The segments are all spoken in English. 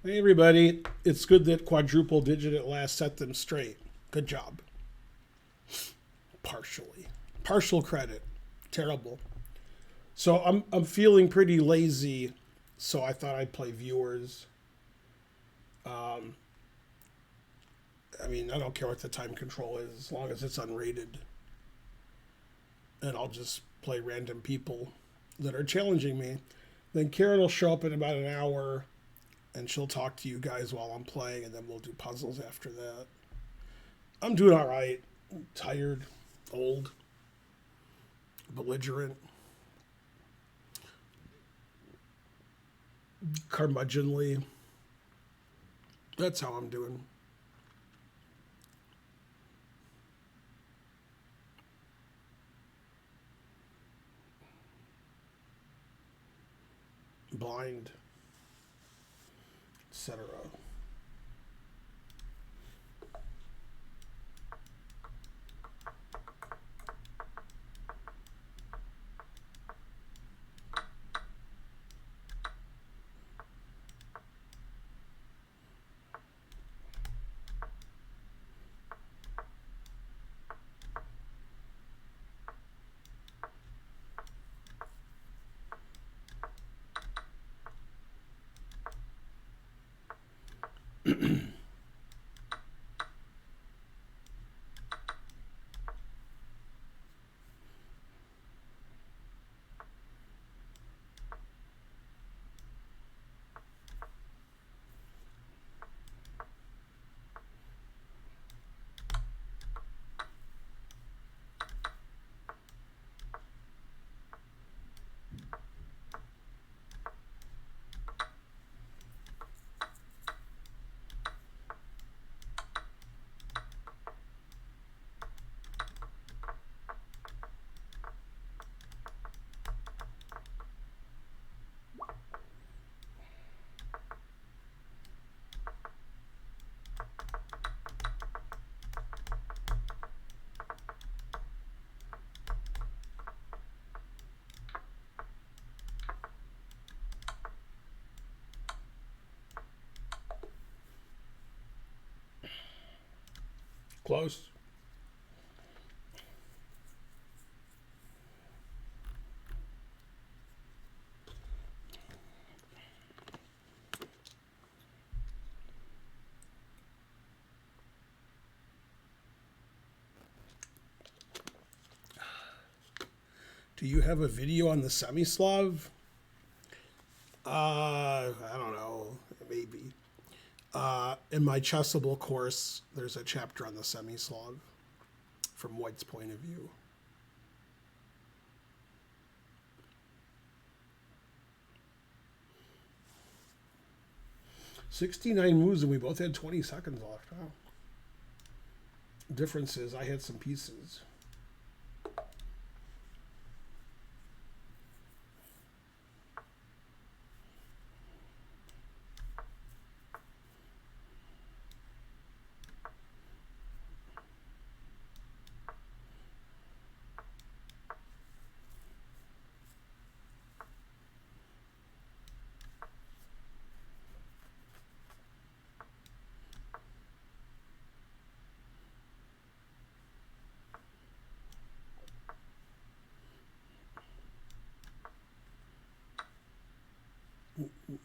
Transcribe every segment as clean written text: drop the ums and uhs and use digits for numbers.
Hey everybody, it's good that quadruple digit at last set them straight. Good job. Partially. Partial credit. Terrible. So I'm feeling pretty lazy, so I thought I'd play viewers. I mean, I don't care what the time control is as long as it's unrated. And I'll just play random people that are challenging me. Then Karen will show up in about an hour and she'll talk to you guys while I'm playing, and then we'll do puzzles after that. I'm doing all right. I'm tired, old, belligerent, curmudgeonly. That's how I'm doing. Blind, etc. Close. Do you have a video on the Semislav? I don't know. Maybe. In my Chessable course, there's a chapter on the Semislav from White's point of view. 69 moves, and we both had 20 seconds left. Wow. Difference is I had some pieces.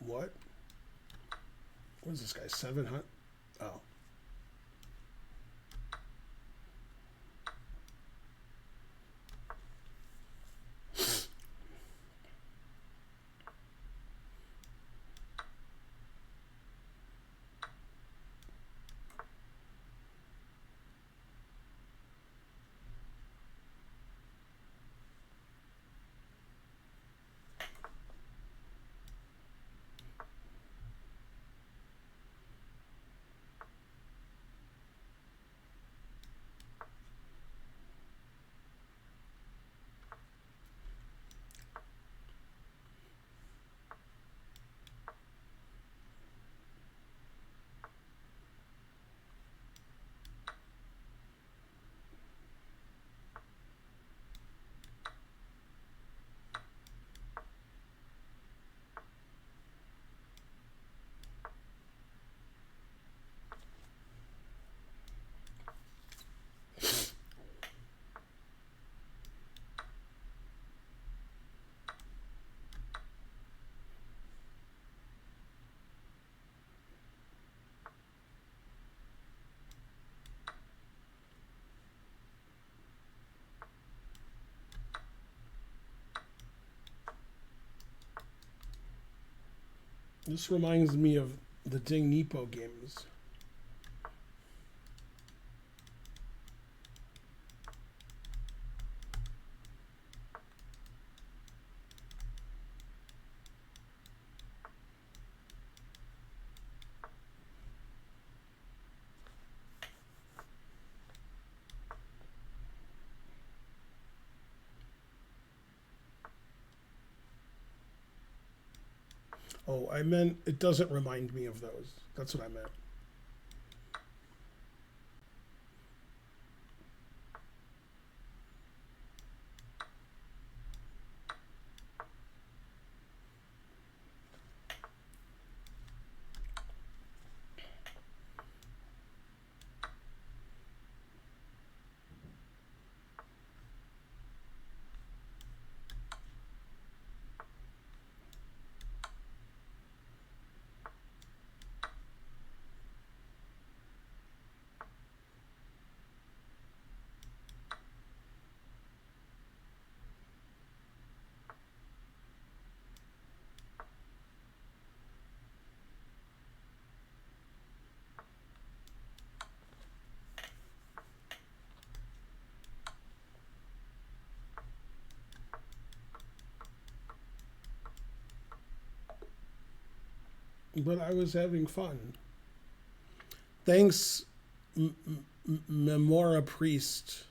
What? What is this guy? 700? Oh. This reminds me of the Ding Nepo games. Oh, I meant it doesn't remind me of those. That's what I meant. But I was having fun. Thanks, Memora Priest.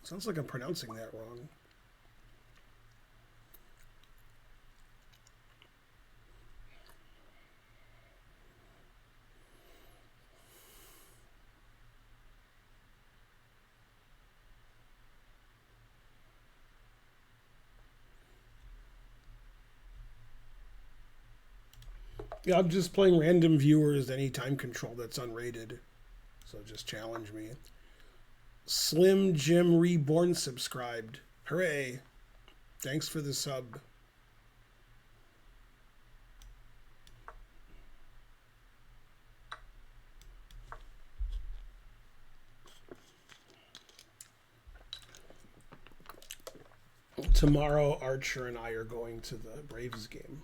Sounds like I'm pronouncing that wrong. Yeah, I'm just playing random viewers, any time control that's unrated. So just challenge me. Slim Jim Reborn subscribed. Hooray. Thanks for the sub. Tomorrow, Archer and I are going to the Braves game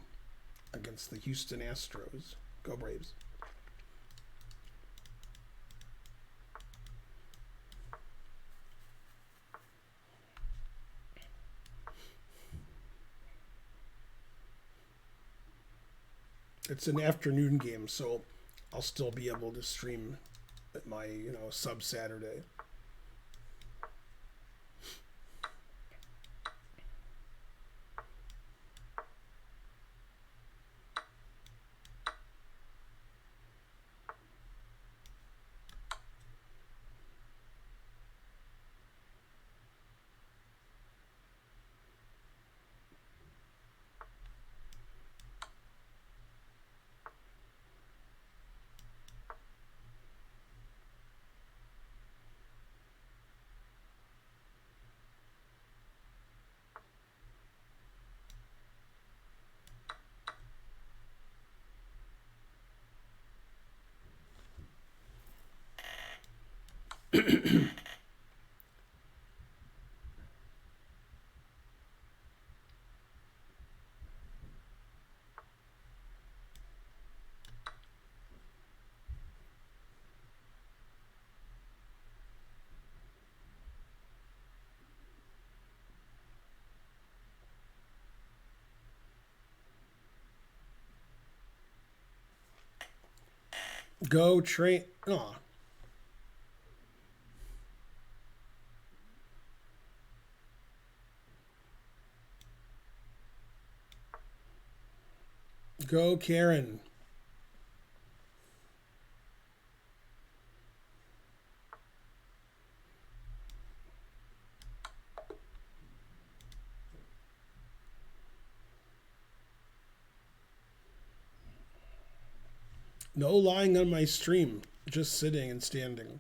against the Houston Astros. Go Braves. It's an afternoon game, so I'll still be able to stream at my, sub Saturday. Go train. Aw. Go Karen. No lying on my stream. Just sitting and standing.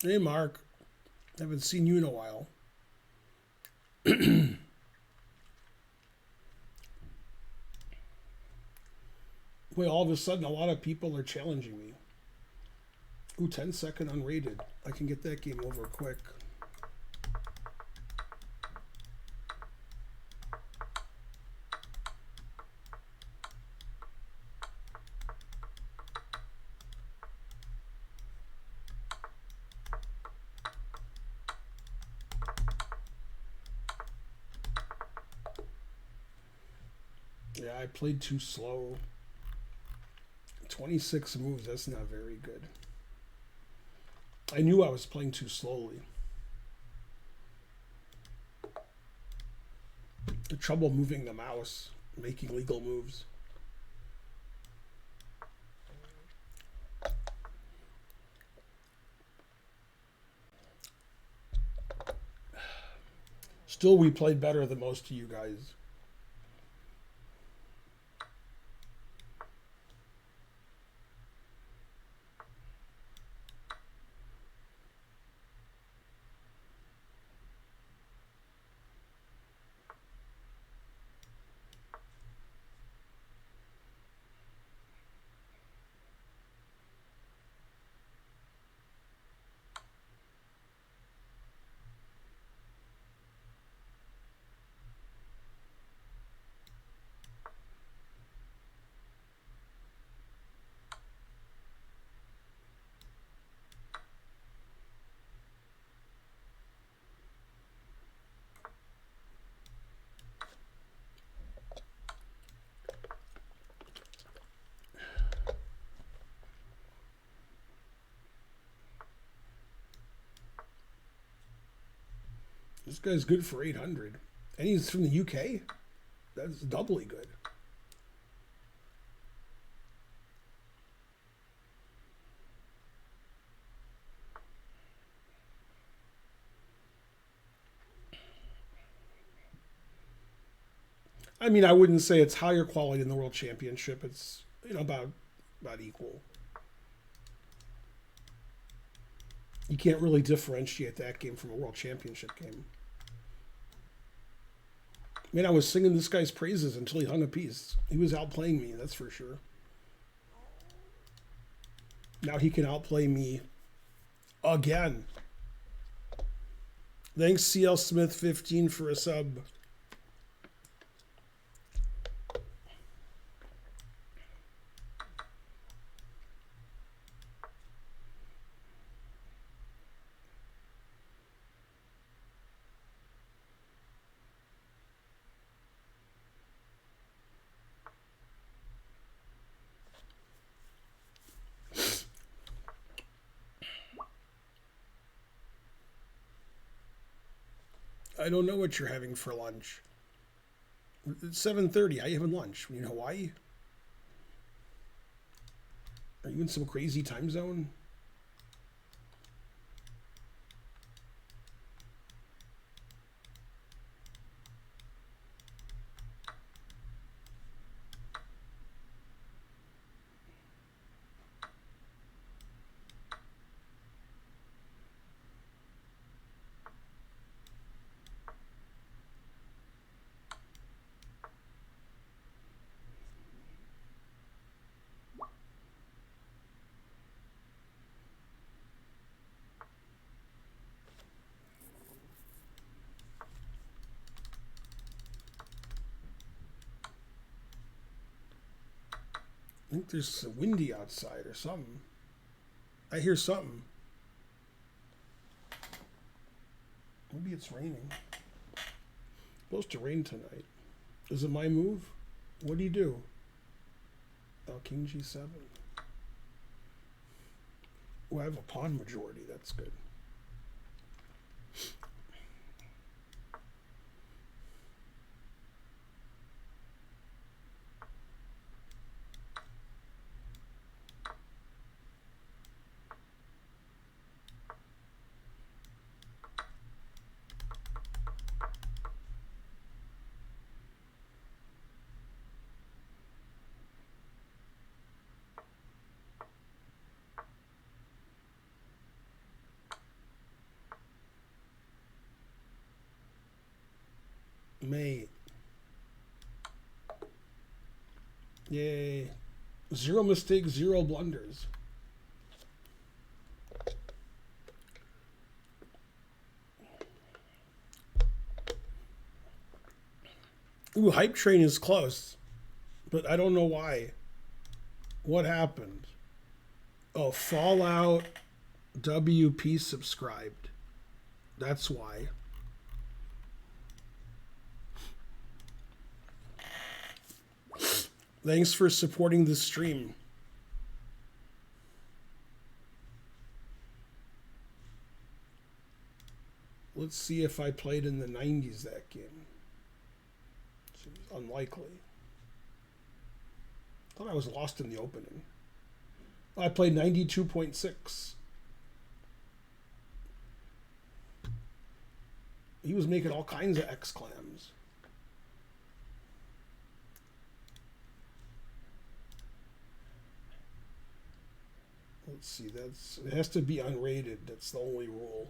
Hey, Mark. Haven't seen you in a while. Wait, all of a sudden, a lot of people are challenging me. Ooh, 10-second unrated. I can get that game over quick. Yeah, I played too slow. 26 moves, that's not very good. I knew I was playing too slowly. The trouble moving the mouse, making legal moves. Still, we played better than most of you guys. This guy's good for 800. And he's from the UK? That's doubly good. I mean, I wouldn't say it's higher quality than the World Championship. It's, about equal. You can't really differentiate that game from a World Championship game. I mean, I was singing this guy's praises until he hung a piece. He was outplaying me, that's for sure. Now he can outplay me again. Thanks, CL Smith 15 for a sub. I don't know what you're having for lunch. It's 7:30. Are you having lunch? You in Hawaii? Are you in some crazy time zone? I think there's windy outside or something. I hear something. Maybe it's raining. Supposed to rain tonight. Is it my move? What do you do? Oh, King G7. Oh, I have a pawn majority. That's good. Mate. Yay. 0 mistakes, 0 blunders. Ooh, Hype Train is close. But I don't know why. What happened? Oh, Fallout WP subscribed. That's why. Thanks for supporting the stream. Let's see if I played in the 90s that game. Seems unlikely. I thought I was lost in the opening. I played 92.6. He was making all kinds of X-clams. Let's see, it has to be unrated. That's the only rule.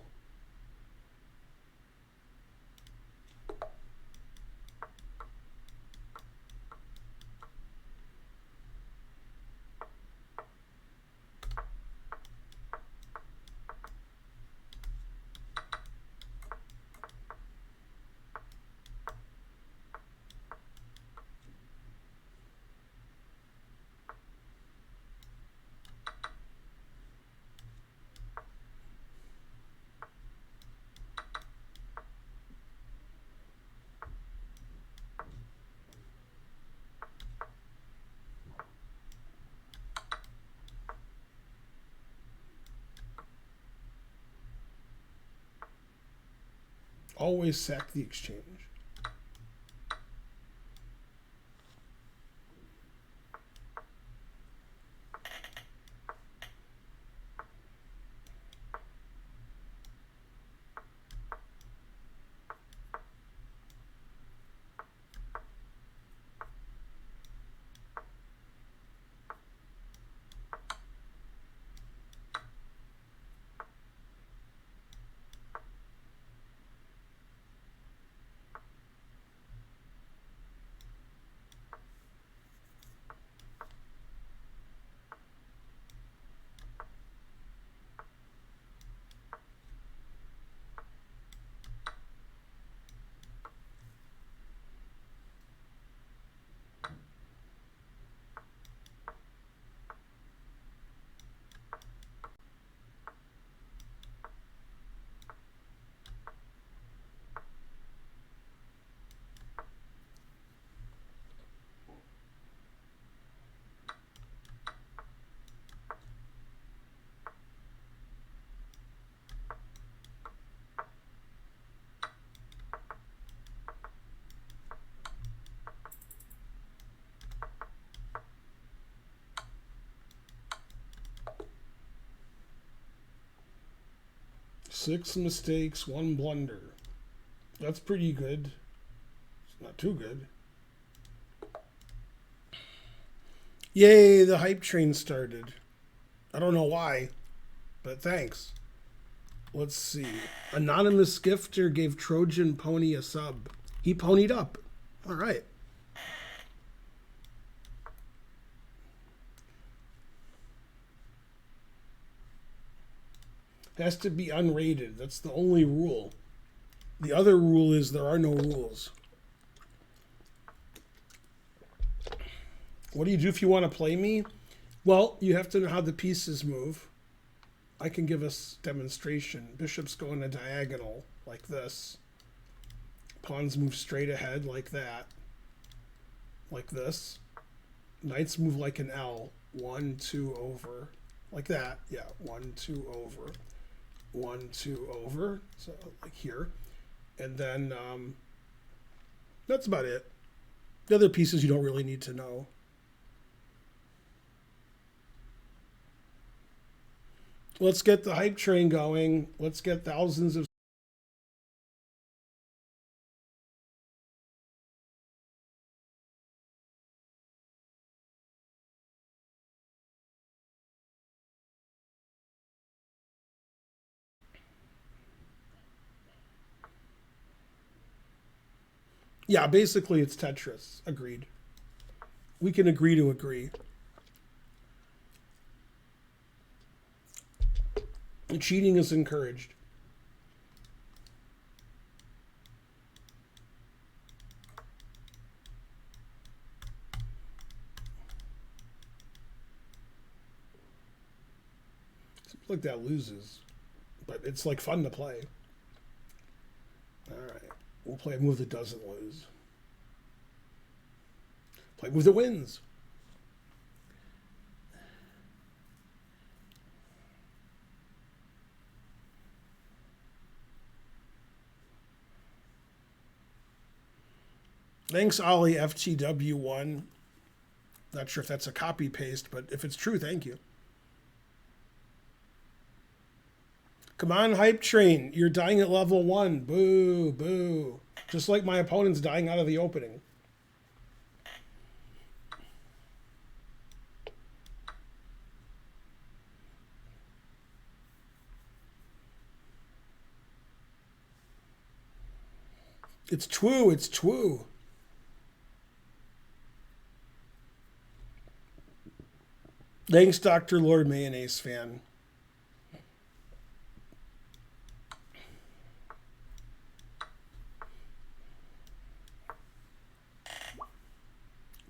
Always sack the exchange. Six mistakes, 1 blunder. That's pretty good. It's not too good. Yay, the hype train started. I don't know why, but thanks. Let's see. Anonymous gifter gave Trojan Pony a sub. He ponied up. All right. Has to be unrated. That's the only rule. The other rule is there are no rules. What do you do if you want to play me? Well, you have to know how the pieces move. I can give us demonstration. Bishops go in a diagonal like this. Pawns move straight ahead like that. Like this. Knights move like an L. 1, 2 over. Like that. Yeah, 1, 2 over. 1, 2 over. So like here. And then that's about it. The other pieces you don't really need to know. Let's get the hype train going. Let's get thousands of... Yeah, basically it's Tetris. Agreed. We can agree to agree. Cheating is encouraged. Seems like that loses, but it's like fun to play. All right, we'll play a move that doesn't lose. Play a move that wins. Thanks, Ollie FTW1. Not sure if that's a copy paste, but if it's true, thank you. Come on, hype train. You're dying at level 1. Boo, boo. Just like my opponent's dying out of the opening. It's true, it's true. Thanks, Dr. Lord Mayonnaise fan.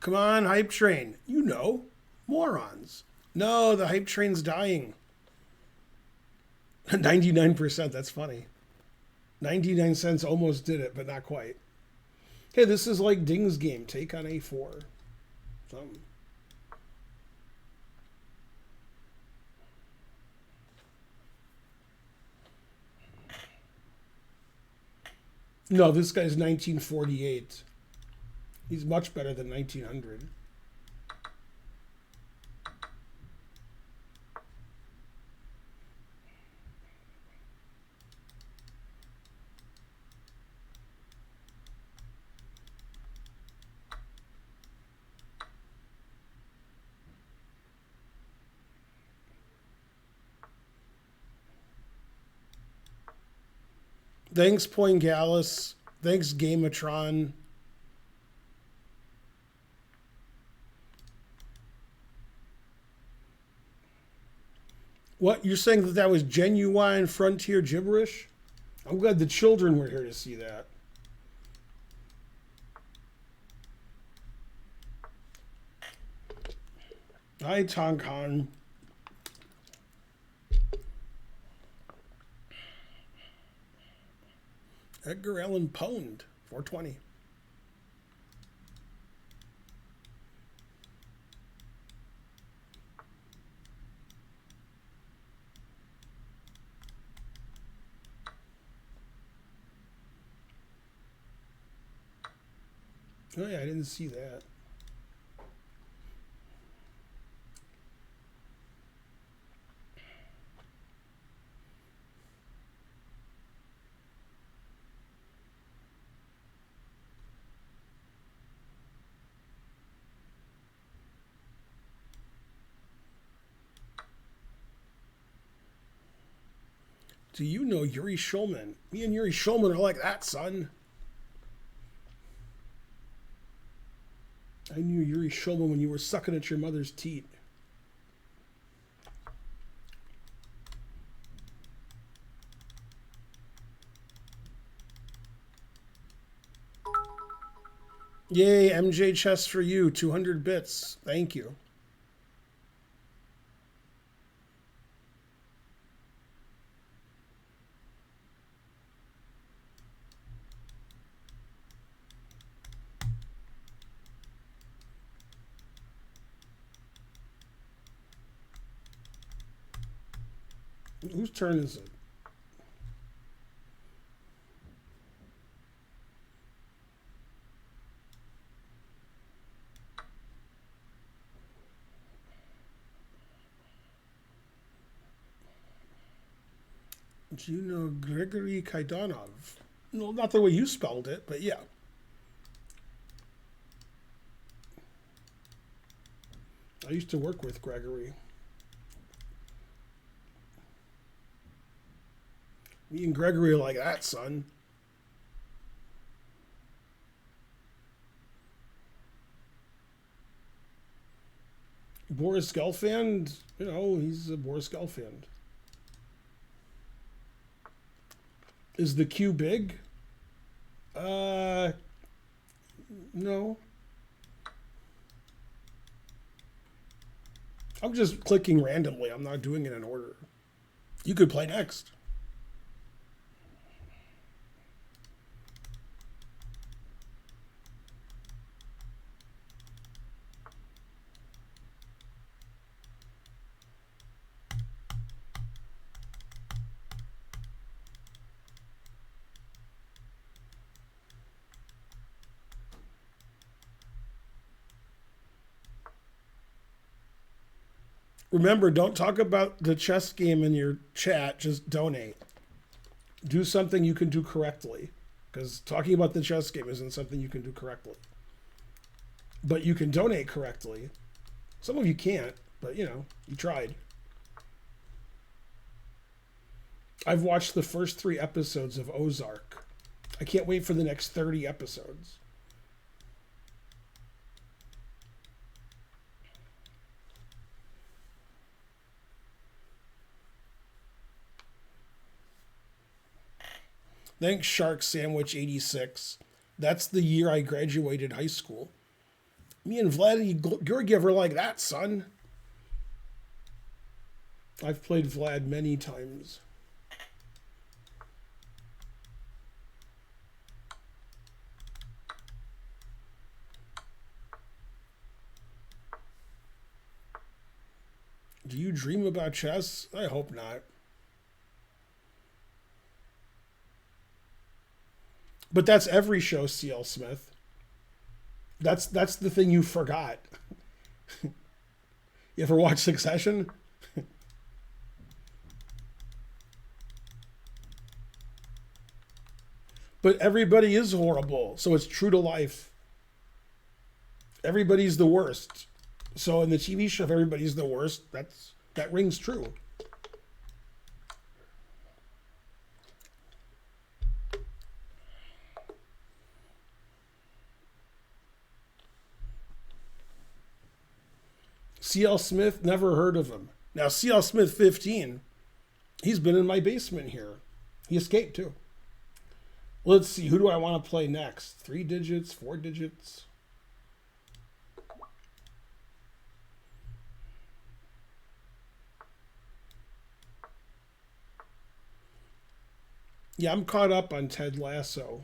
Come on, hype train. You know, morons. No, the hype train's dying. 99%, that's funny. 99 cents almost did it, but not quite. Okay, this is like Ding's game. Take on A4. Something. No, this guy's 1948. He's much better than 1900. Thanks, Poingalis. Thanks, Gamatron. What, you're saying that that was genuine frontier gibberish? I'm glad the children were here to see that. Hi, Tonkan. Edgar Allan Poe, 420. Oh yeah, I didn't see that. Do you know Yuri Shulman? Me and Yuri Shulman are like that, son. I knew Yuri Shulman when you were sucking at your mother's teat. Yay, MJ chess for you. 200 bits. Thank you. Whose turn is it? Do you know Gregory Kaidanov? No, not the way you spelled it, but yeah. I used to work with Gregory. Me and Gregory are like that, son. Boris Gelfand, he's a Boris Gelfand. Is the Q big? No. I'm just clicking randomly. I'm not doing it in order. You could play next. Remember, don't talk about the chess game in your chat. Just donate. Do something you can do correctly. Because talking about the chess game isn't something you can do correctly. But you can donate correctly. Some of you can't, but you tried. I've watched the first 3 episodes of Ozark. I can't wait for the next 30 episodes. Thanks, Shark Sandwich 86. That's the year I graduated high school. Me and Vlad Georgiev are like that, son. I've played Vlad many times. Do you dream about chess? I hope not. But that's every show, C.L. Smith. That's the thing you forgot. You ever watch Succession? But everybody is horrible, so it's true to life. Everybody's the worst. So in the TV show, if everybody's the worst, that rings true. C.L. Smith, never heard of him. Now, C.L. Smith 15, he's been in my basement here. He escaped too. Let's see, who do I want to play next? 3 digits, 4 digits? Yeah, I'm caught up on Ted Lasso.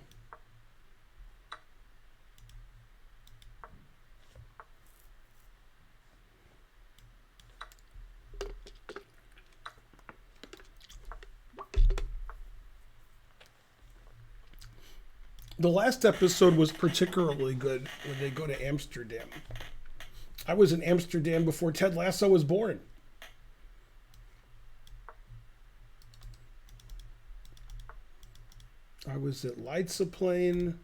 The last episode was particularly good when they go to Amsterdam. I was in Amsterdam before Ted Lasso was born. I was at Leidseplein,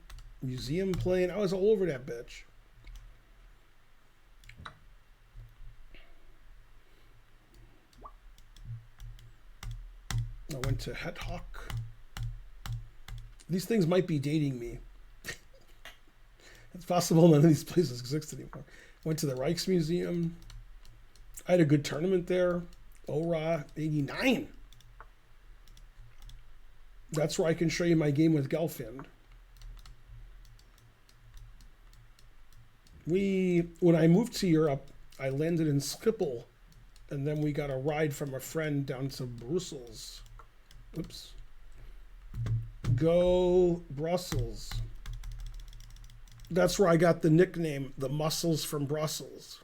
Museumplein. I was all over that bitch. I went to Het Hock. These things might be dating me. It's possible none of these places exist anymore. Went to the Rijksmuseum. I had a good tournament there. ORA 89. That's where I can show you my game with Gelfand. When I moved to Europe, I landed in Schiphol, and then we got a ride from a friend down to Brussels. Oops. Go Brussels. That's where I got the nickname, the Muscles from Brussels.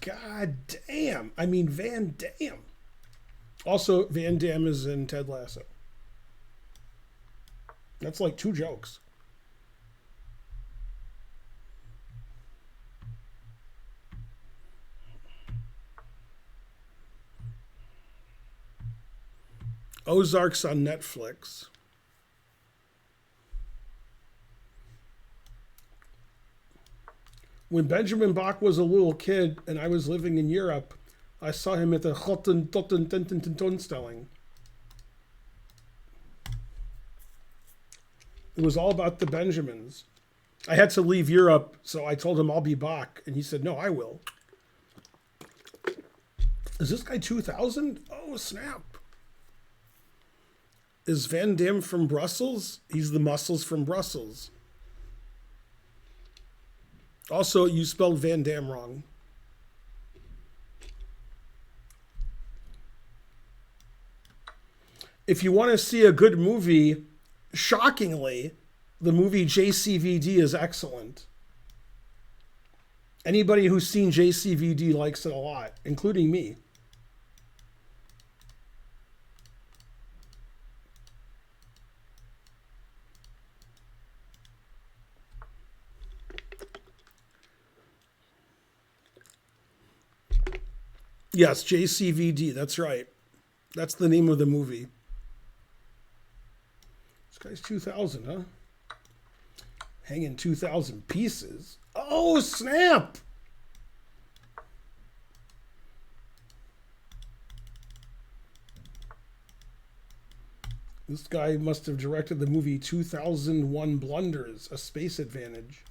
God damn. I mean, Van Damme. Also, Van Damme is in Ted Lasso. That's like 2 jokes. Ozark's on Netflix. When Benjamin Bach was a little kid and I was living in Europe, I saw him at the Tentoonstelling. It was all about the Benjamins. I had to leave Europe, so I told him I'll be Bach, and he said, no, I will. Is this guy 2000? Oh, snap. Is Van Damme from Brussels? He's the muscles from Brussels. Also, you spelled Van Damme wrong. If you want to see a good movie, shockingly, the movie JCVD is excellent. Anybody who's seen JCVD likes it a lot, including me. Yes, JCVD, that's right. That's the name of the movie. This guy's 2000, huh? Hanging 2,000 pieces. Oh, snap! This guy must have directed the movie 2001 Blunders, A Space Advantage.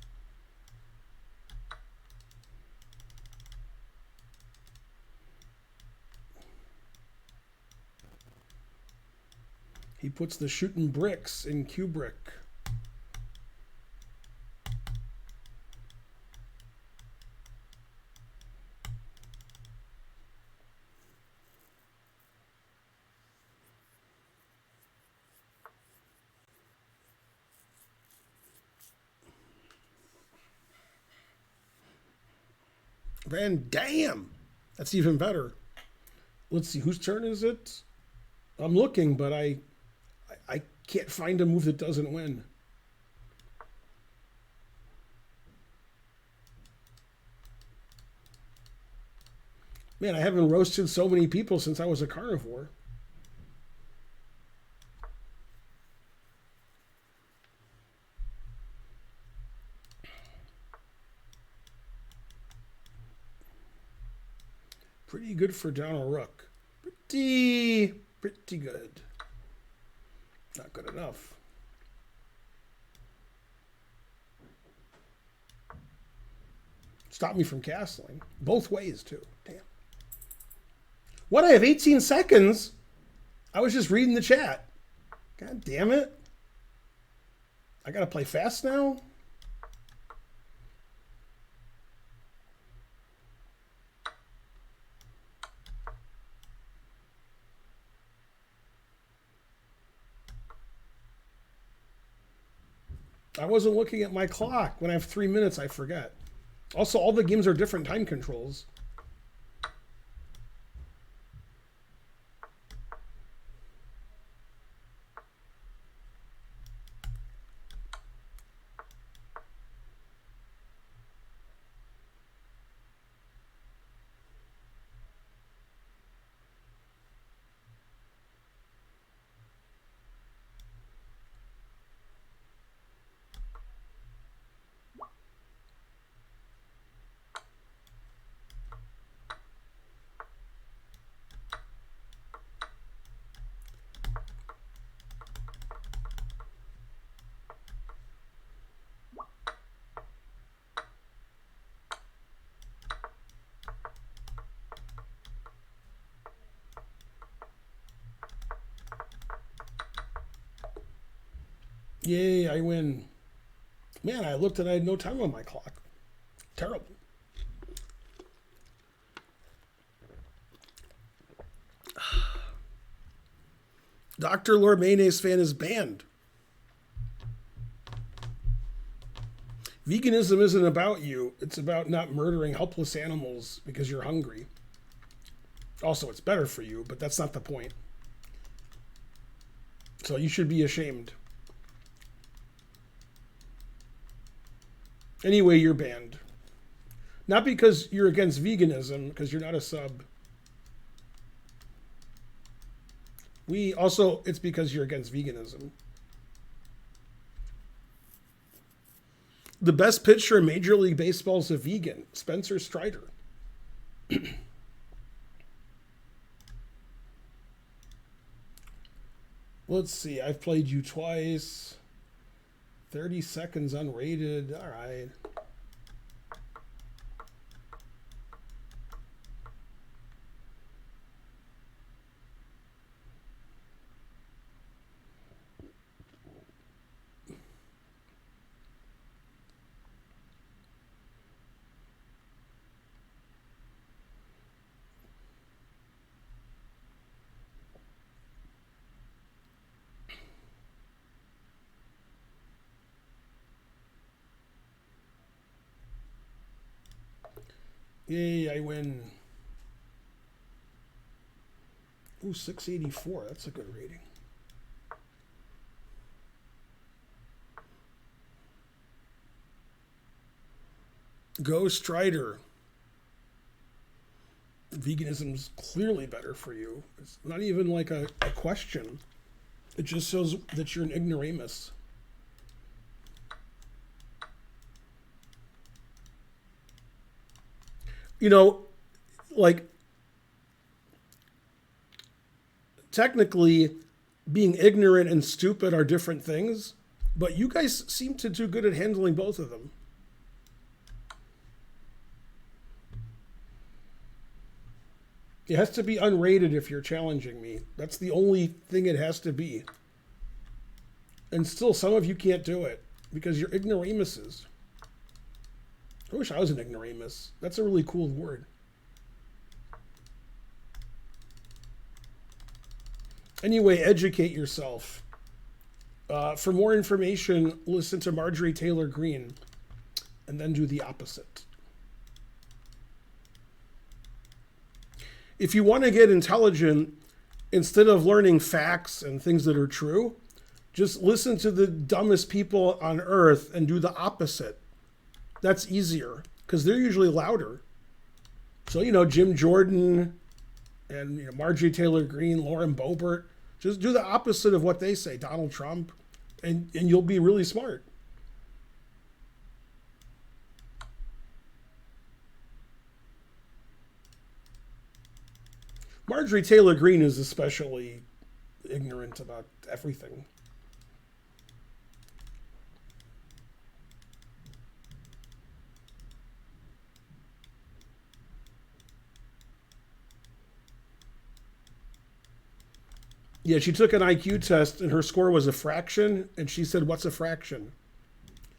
He puts the shooting bricks in Kubrick. Van Damme! That's even better. Let's see, whose turn is it? I'm looking, but I can't find a move that doesn't win. Man, I haven't roasted so many people since I was a carnivore. Pretty good for down a rook. Pretty good. Not good enough. Stop me from castling. Both ways, too. Damn. What? I have 18 seconds? I was just reading the chat. God damn it. I gotta play fast now? I wasn't looking at my clock. When I have 3 minutes, I forget. Also, all the games are different time controls. Yay, I win. Man, I looked and I had no time on my clock. Terrible. Dr. Lord Mayonnaise fan is banned. Veganism isn't about you. It's about not murdering helpless animals because you're hungry. Also, it's better for you, but that's not the point. So you should be ashamed. Anyway, you're banned. Not because you're against veganism, because you're not a sub. It's because you're against veganism. The best pitcher in Major League Baseball is a vegan, Spencer Strider. Let's see, I've played you twice. 30 seconds unrated. All right. Yay, I win. Ooh, 684. That's a good rating. Go Strider. Veganism's clearly better for you. It's not even like a question. It just shows that you're an ignoramus. You know, like, technically, being ignorant and stupid are different things, but you guys seem to do good at handling both of them. It has to be unrated if you're challenging me. That's the only thing it has to be. And still, some of you can't do it because you're ignoramuses. I wish I was an ignoramus. That's a really cool word. Anyway, educate yourself. For more information, listen to Marjorie Taylor Greene and then do the opposite. If you want to get intelligent, instead of learning facts and things that are true, just listen to the dumbest people on earth and do the opposite. That's easier because they're usually louder. So, Jim Jordan and Marjorie Taylor Greene, Lauren Boebert, just do the opposite of what they say, Donald Trump, and you'll be really smart. Marjorie Taylor Greene is especially ignorant about everything. Yeah, she took an IQ test and her score was a fraction, and she said, "What's a fraction?"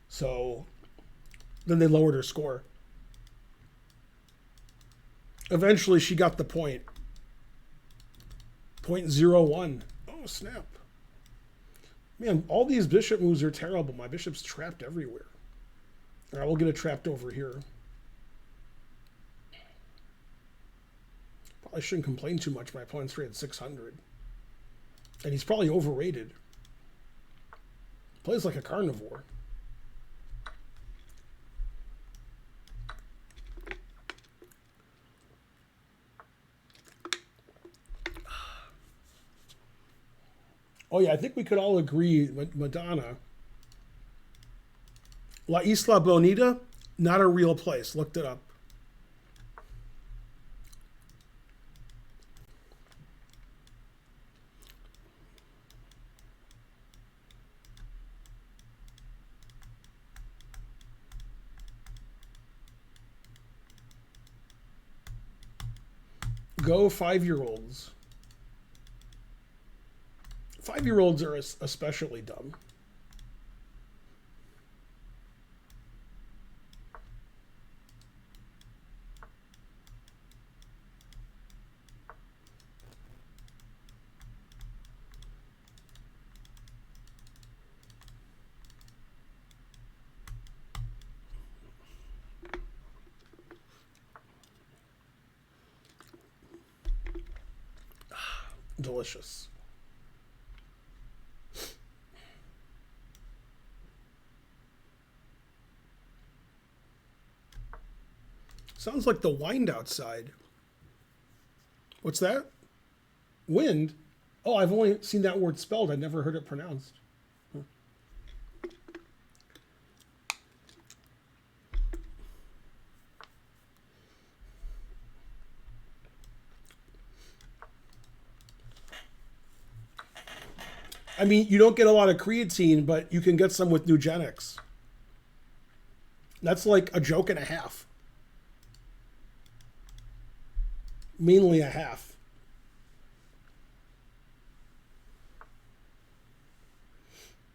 So then they lowered her score. Eventually, she got the point. 0.01. Oh, snap. Man, all these bishop moves are terrible. My bishop's trapped everywhere. All right, we'll get it trapped over here. Probably shouldn't complain too much. My opponent's rated 600. And he's probably overrated. Plays like a carnivore. Oh, yeah, I think we could all agree, Madonna. La Isla Bonita, not a real place. Looked it up. Go 5-year-olds. 5-year-olds are especially dumb. Delicious. Sounds like the wind outside. What's that? Wind? Oh, I've only seen that word spelled. I've never heard it pronounced. I mean, you don't get a lot of creatine, but you can get some with Nugenix. That's like a joke and a half. Mainly a half.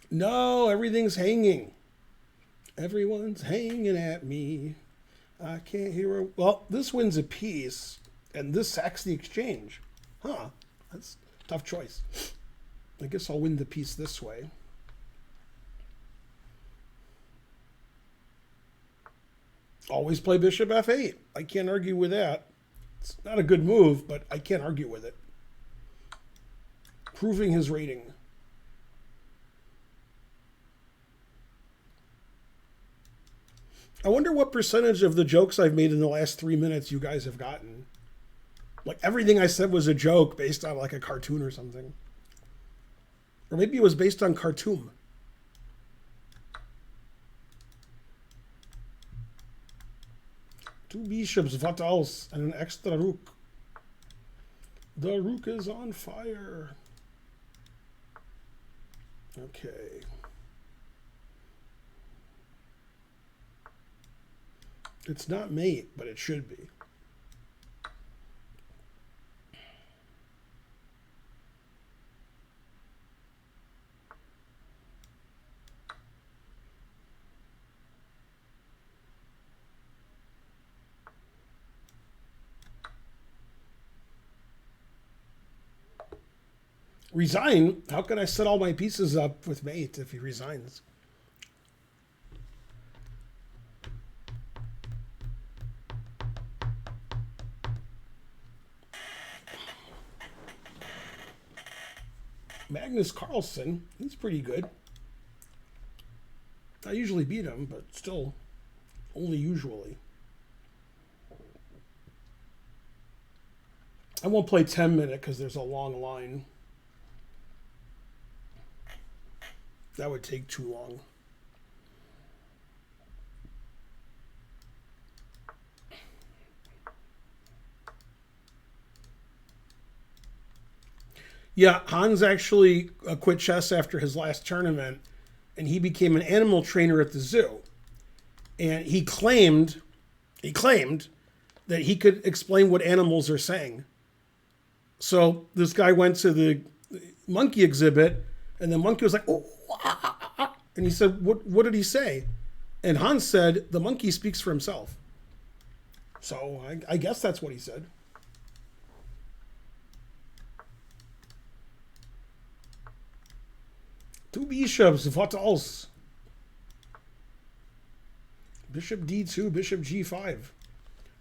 No, everything's hanging. Everyone's hanging at me. I can't hear a... Well, this wins a piece, and this sacks the exchange. Huh. That's a tough choice. I guess I'll win the piece this way. Always play bishop f8. I can't argue with that. It's not a good move, but I can't argue with it. Proving his rating. I wonder what percentage of the jokes I've made in the last 3 minutes you guys have gotten. Like everything I said was a joke based on like a cartoon or something. Or maybe it was based on Khartoum. Two bishops, what else? And an extra rook. The rook is on fire. Okay. It's not mate, but it should be. Resign? How can I set all my pieces up with mate if he resigns? Magnus Carlsen, he's pretty good. I usually beat him, but still, only usually. I won't play 10-minute because there's a long line. That would take too long. Yeah, Hans actually quit chess after his last tournament, and he became an animal trainer at the zoo. And he claimed that he could explain what animals are saying. So this guy went to the monkey exhibit, and the monkey was like, oh, and he said, what did he say? And Hans said, the monkey speaks for himself. So I guess that's what he said. Two bishops, what else? Bishop d2, bishop g5.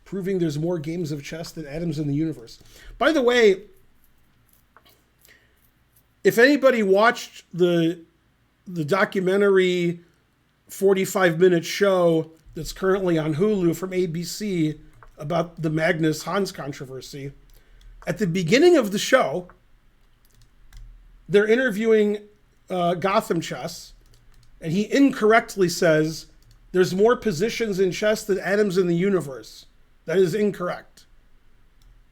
Proving there's more games of chess than atoms in the universe. By the way, if anybody watched the documentary 45-minute show that's currently on Hulu from ABC about the Magnus Hans controversy, at the beginning of the show, they're interviewing Gotham Chess, and he incorrectly says there's more positions in chess than atoms in the universe. That is incorrect.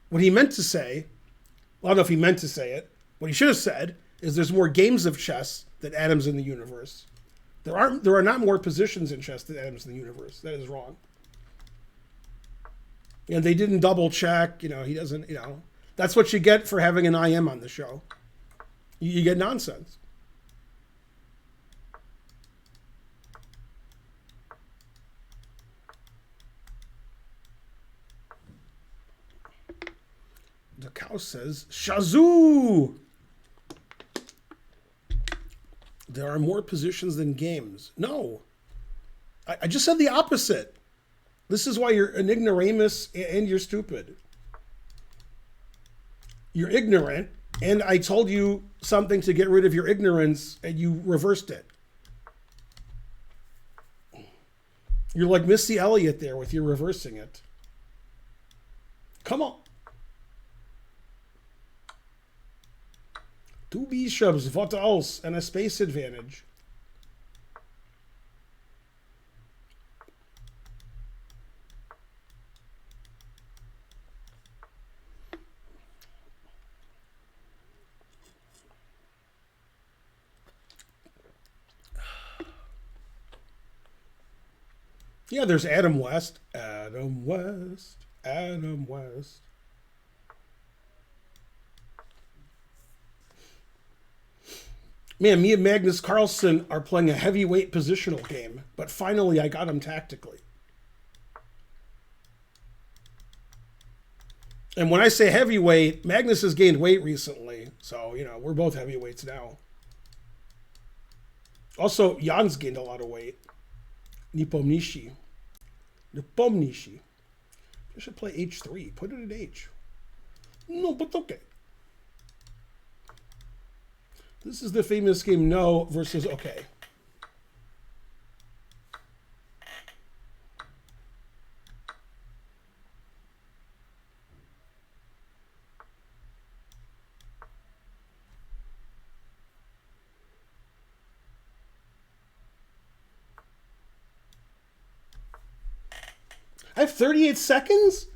What he meant to say, well, I don't know if he meant to say it, what he should have said is there's more games of chess than atoms in the universe. There are not more positions in chess than atoms in the universe. That is wrong. And they didn't double check, he doesn't, that's what you get for having an IM on the show. You get nonsense. The cow says, Shazoo! There are more positions than games. No. I just said the opposite. This is why you're an ignoramus and you're stupid. You're ignorant And I told you something to get rid of your ignorance, and you reversed it. You're like Missy Elliott there with your reversing it. Come on. Two bishops, what else? And a space advantage. Yeah, there's Adam West. Adam West. Adam West. Man, me and Magnus Carlsen are playing a heavyweight positional game, but finally I got him tactically. And when I say heavyweight, Magnus has gained weight recently, so, you know, we're both heavyweights now. Also, Jan's gained a lot of weight. Nepomniachtchi. Nepomniachtchi. I should play H3. Put it at H. No, but okay. This is the famous game No versus Okay. I have 38 seconds?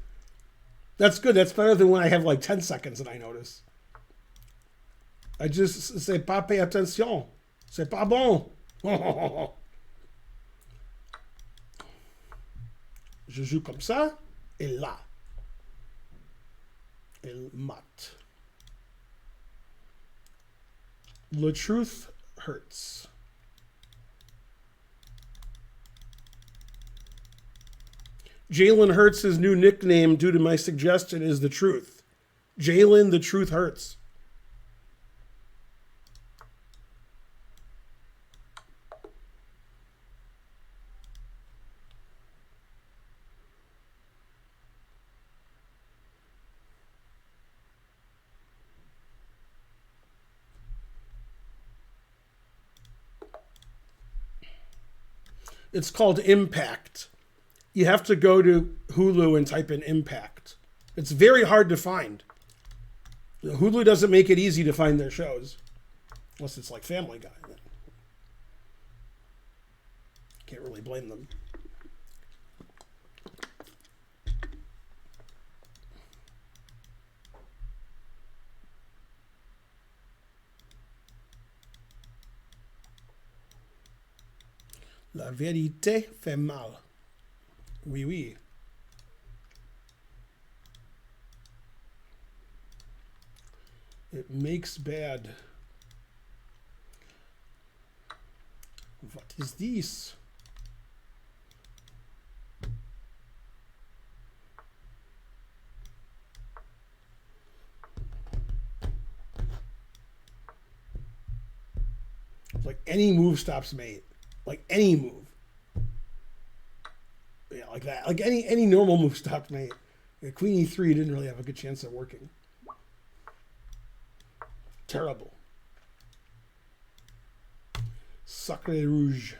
That's good. That's better than when I have like 10 seconds and I notice. I just say pas pay attention. C'est pas bon. Je joue comme ça et là. Il mat. The truth hurts. Jalen Hurts' new nickname, due to my suggestion, is The Truth. Jalen, The Truth Hurts. It's called Impact. You have to go to Hulu and type in Impact. It's very hard to find. Hulu doesn't make it easy to find their shows. Unless it's like Family Guy. Can't really blame them. La vérité fait mal. Oui, oui. It makes bad. What is this? Like any move stops mate. Like any move. Yeah, like that. Like any normal move stopped mate. Yeah, Queen E3 didn't really have a good chance of working. Terrible. Sacré Rouge.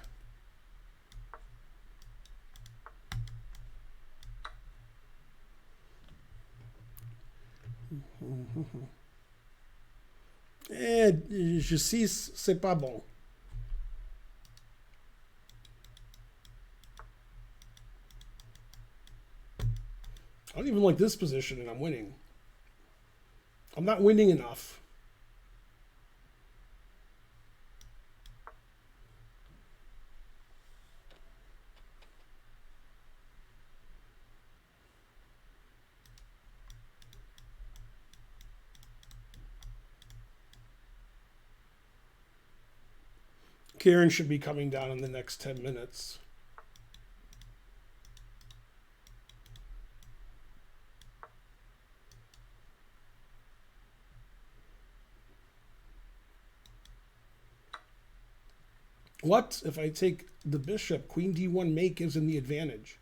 Je sais, c'est pas bon. I don't even like this position, and I'm winning. I'm not winning enough. Karen should be coming down in the next 10 minutes. What? If I take the bishop, queen d1 mate gives him the advantage.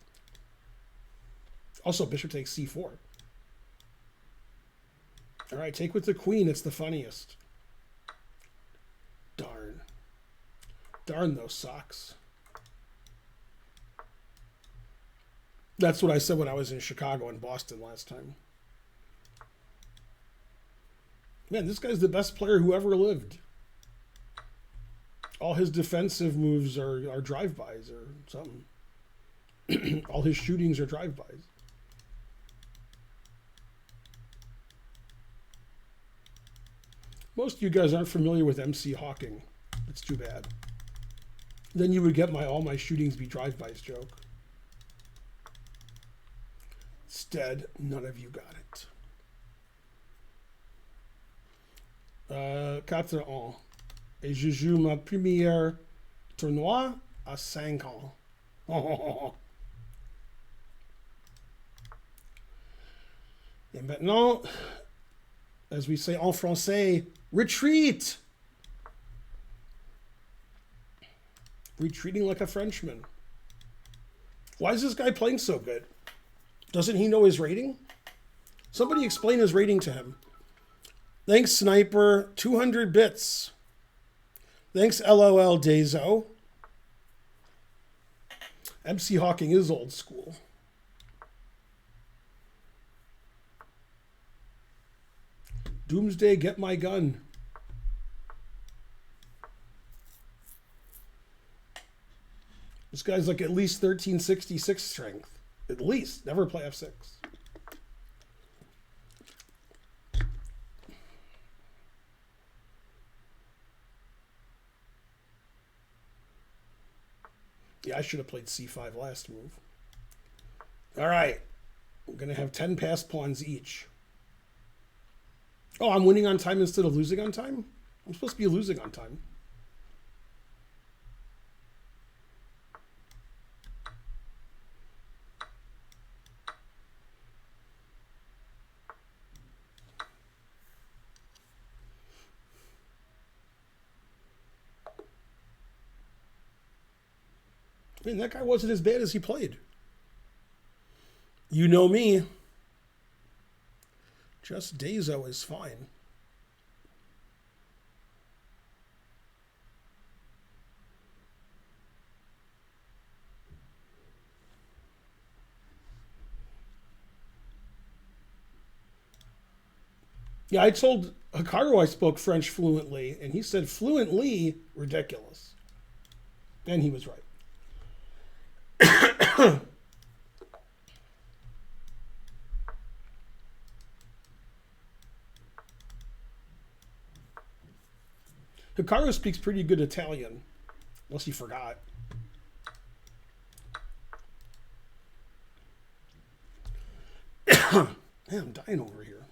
Also, bishop takes c4. All right, take with the queen. It's the funniest. Darn. Darn those socks. That's what I said when I was in Chicago and Boston last time. Man, this guy's the best player who ever lived. All his defensive moves are drive-bys or something. All his shootings are drive-bys. Most of you guys aren't familiar with MC Hawking. It's too bad. Then you would get my all my shootings be drive-bys joke. Instead, none of you got it. 4 ans. Et je joue ma première tournoi à 5 ans. Et maintenant, as we say en français, retreat! Retreating like a Frenchman. Why is this guy playing so good? Doesn't he know his rating? Somebody explain his rating to him. Thanks, Sniper. 200 bits. Thanks, LOL Dazo. MC Hawking is old school. Doomsday, get my gun. This guy's like at least 1366 strength. At least. Never play F6. Yeah, I should have played C5 last move. All right. We're going to have 10 passed pawns each. Oh, I'm winning on time instead of losing on time? I'm supposed to be losing on time. I mean, that guy wasn't as bad as he played. You know me. Just Dazo is fine. Yeah, I told Hikaru I spoke French fluently, and he said fluently ridiculous. And he was right. Hikaru speaks pretty good Italian, unless he forgot. Man, I'm dying over here.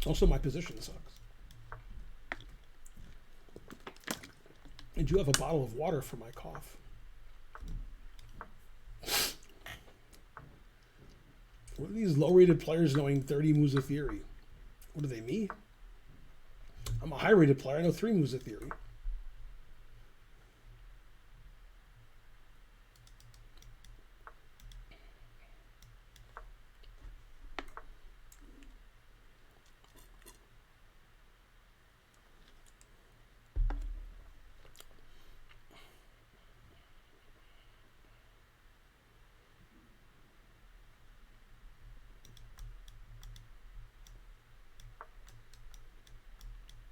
Also, my position sucks. I do have a bottle of water for my cough. What are these low-rated players knowing 30 moves of theory? What are they, me? I'm a high-rated player. I know 3 moves of theory.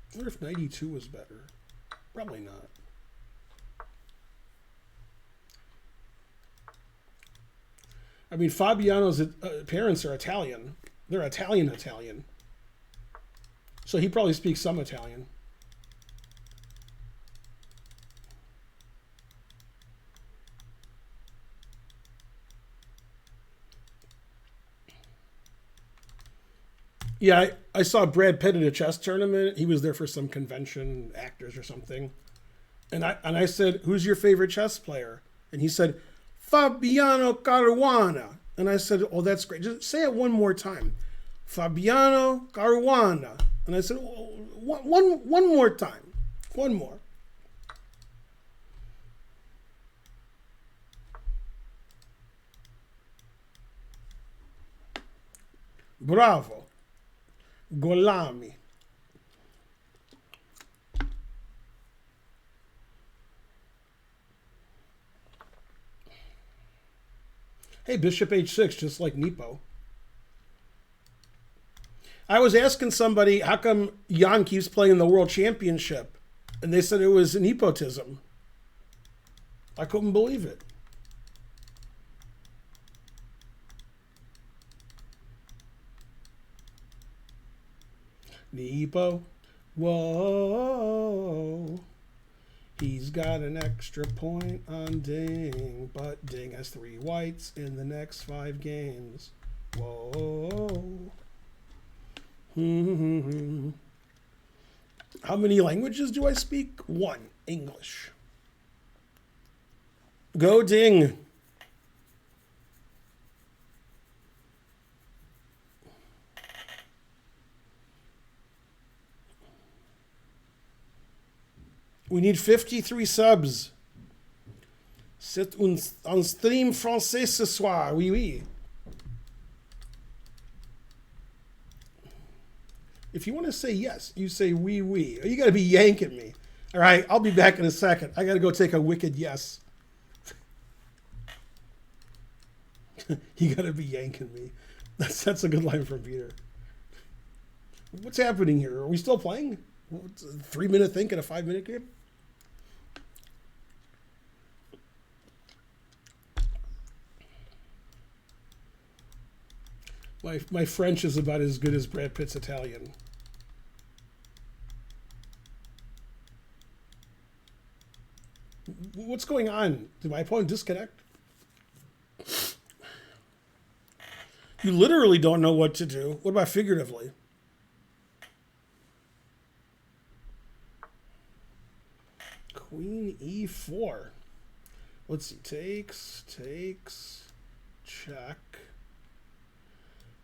I wonder if 92 was better. Probably not. I mean, Fabiano's parents are Italian. They're Italian. So he probably speaks some Italian. Yeah, I saw Brad Pitt at a chess tournament. He was there for some convention, actors or something. And I said, "Who's your favorite chess player?" And he said, "Fabiano Caruana." And I said, "Oh, that's great. Just say it one more time. Fabiano Caruana." And I said, one more time. One more. Bravo. Golami. Hey, bishop h6, just like Nepo. I was asking somebody, how come Jan keeps playing the World Championship? And they said it was nepotism. I couldn't believe it. Nepo. Whoa. He's got an extra point on Ding, but Ding has 3 whites in the next 5 games. Whoa. How many languages do I speak? 1. English. Go Ding. We need 53 subs. C'est un stream français ce soir. Oui, oui. If you want to say yes, you say oui, oui. You got to be yanking me. All right, I'll be back in a second. I got to go take a wicked yes. You got to be yanking me. That's a good line from Peter. What's happening here? Are we still playing? What's a 3-minute think in a 5-minute game? My French is about as good as Brad Pitt's Italian. What's going on? Did my opponent disconnect? You literally don't know what to do. What about figuratively? Queen e4. Let's see. Takes, check,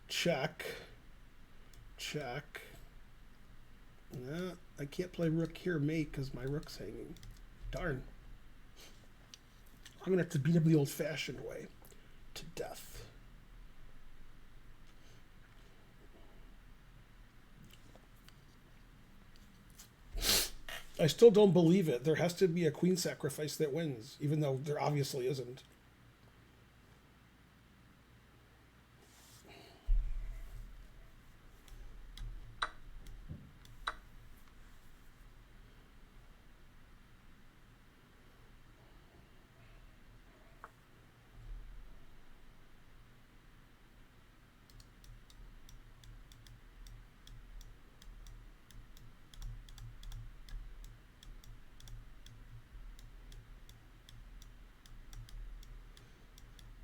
check, check. Nah, I can't play rook here, mate, because my rook's hanging. Darn. I'm going to have to beat him the old-fashioned way. To death. I still don't believe it. There has to be a queen sacrifice that wins, even though there obviously isn't.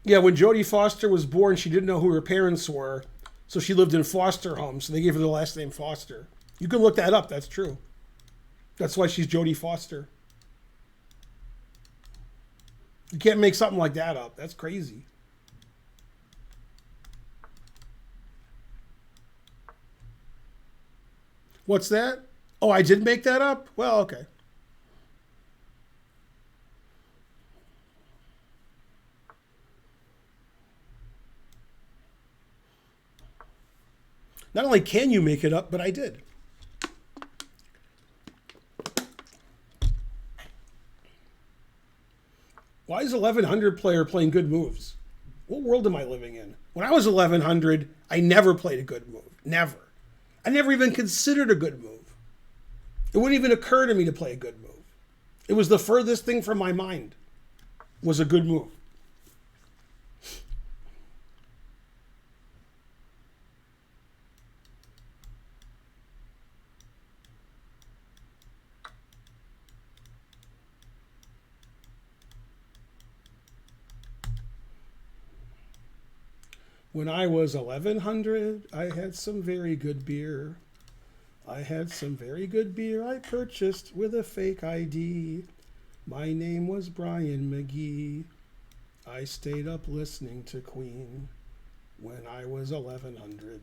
Yeah, when Jodie Foster was born, she didn't know who her parents were, so she lived in foster homes, so they gave her the last name Foster. You can look that up, that's true. That's why she's Jodie Foster. You can't make something like that up. That's crazy. What's that? Oh, I did make that up? Well, okay. Not only can you make it up, but I did. Why is 1100 player playing good moves? What world am I living in? When I was 1100, I never played a good move. Never. I never even considered a good move. It wouldn't even occur to me to play a good move. It was the furthest thing from my mind was a good move. When I was 1100, I had some very good beer. I had some very good beer I purchased with a fake ID. My name was Brian McGee. I stayed up listening to Queen when I was 1100.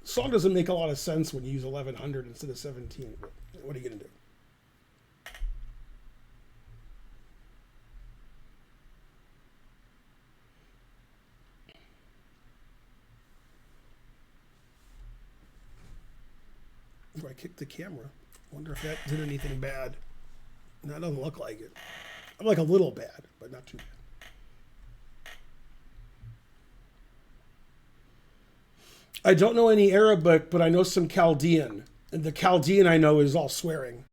Song doesn't make a lot of sense when you use 1100 instead of 17, but what are you going to do? Ooh, I kicked the camera. Wonder if that did anything bad. No, it doesn't look like it. I'm like a little bad, but not too bad. I don't know any Arabic, but I know some Chaldean. And the Chaldean I know is all swearing.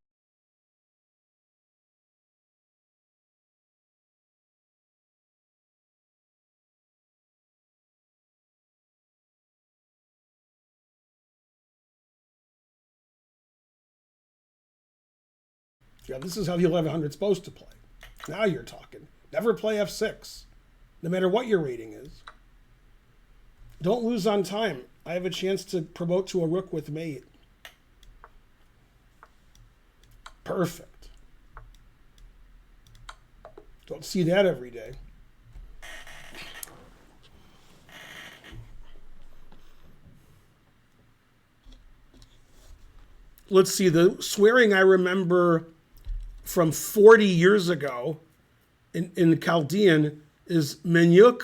Yeah, this is how the 1100's supposed to play. Now you're talking. Never play f6, no matter what your rating is. Don't lose on time. I have a chance to promote to a rook with mate. Perfect. Don't see that every day. Let's see, the swearing I remember from 40 years ago in Chaldean is Menyuk,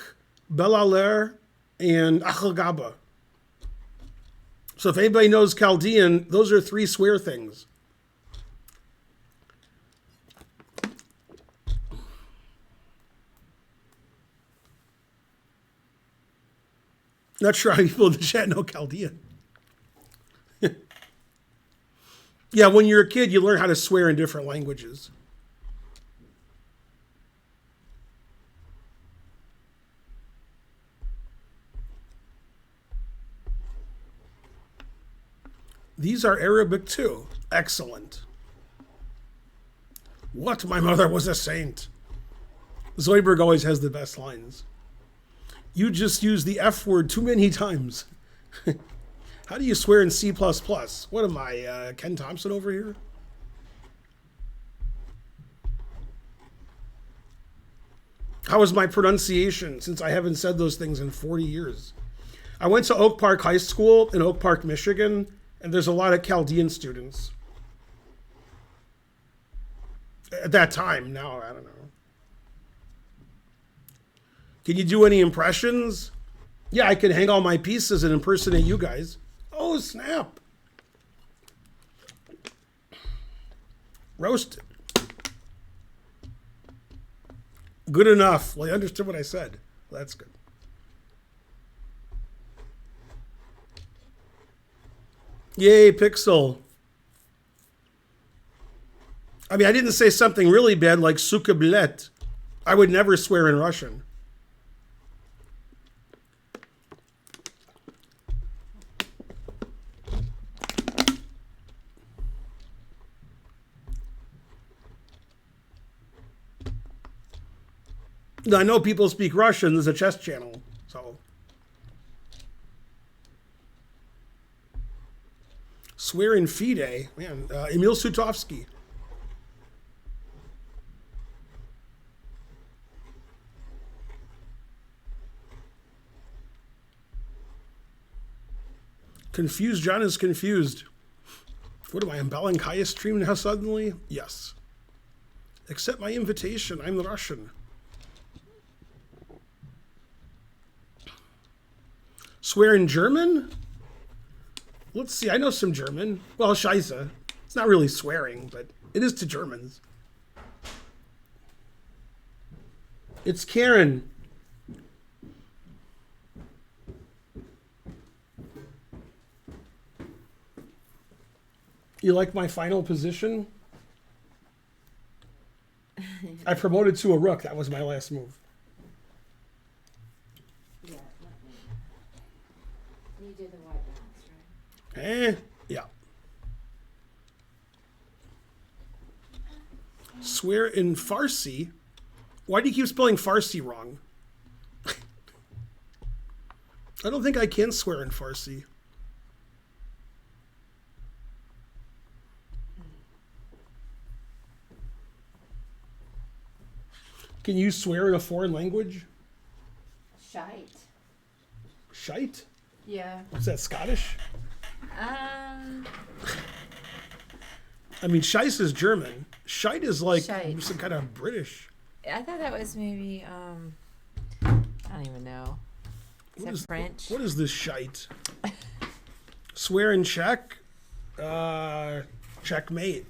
Belaler, and Achagaba. So if anybody knows Chaldean, those are 3 swear things. Not sure how people in the chat know Chaldean. Yeah, when you're a kid, you learn how to swear in different languages. These are Arabic too. Excellent. What? My mother was a saint. Zoidberg always has the best lines. You just used the F word too many times. How do you swear in C++? What am I, Ken Thompson over here? How is my pronunciation, since I haven't said those things in 40 years? I went to Oak Park High School in Oak Park, Michigan, and there's a lot of Chaldean students. At that time, now, I don't know. Can you do any impressions? Yeah, I can hang all my pieces and impersonate you guys. Oh, snap. Roasted. Good enough. Well, you understood what I said. Well, that's good. Yay, Pixel. I mean, I didn't say something really bad like suka bilet. I would never swear in Russian. I know people speak Russian. There's a chess channel, so. Swear in Fide. Man, Emil Sutovsky. Confused John is confused. What am I, in Balankaya stream now suddenly? Yes. Accept my invitation. I'm the Russian. Swear in German? Let's see, I know some German. Well, Scheiße. It's not really swearing, but it is to Germans. It's Karen. You like my final position? I promoted to a rook. That was my last move. Yeah, you did the white balance, right? Yeah. Swear in Farsi? Why do you keep spelling Farsi wrong? I don't think I can swear in Farsi. Can you swear in a foreign language? Shite. Shite? Yeah. What's that, Scottish? I mean, Scheiss is German. Shite is like Shite. some kind of British. thought that was maybe, I don't even know. Is that French? What is this shite? Swear in Czech? Checkmate.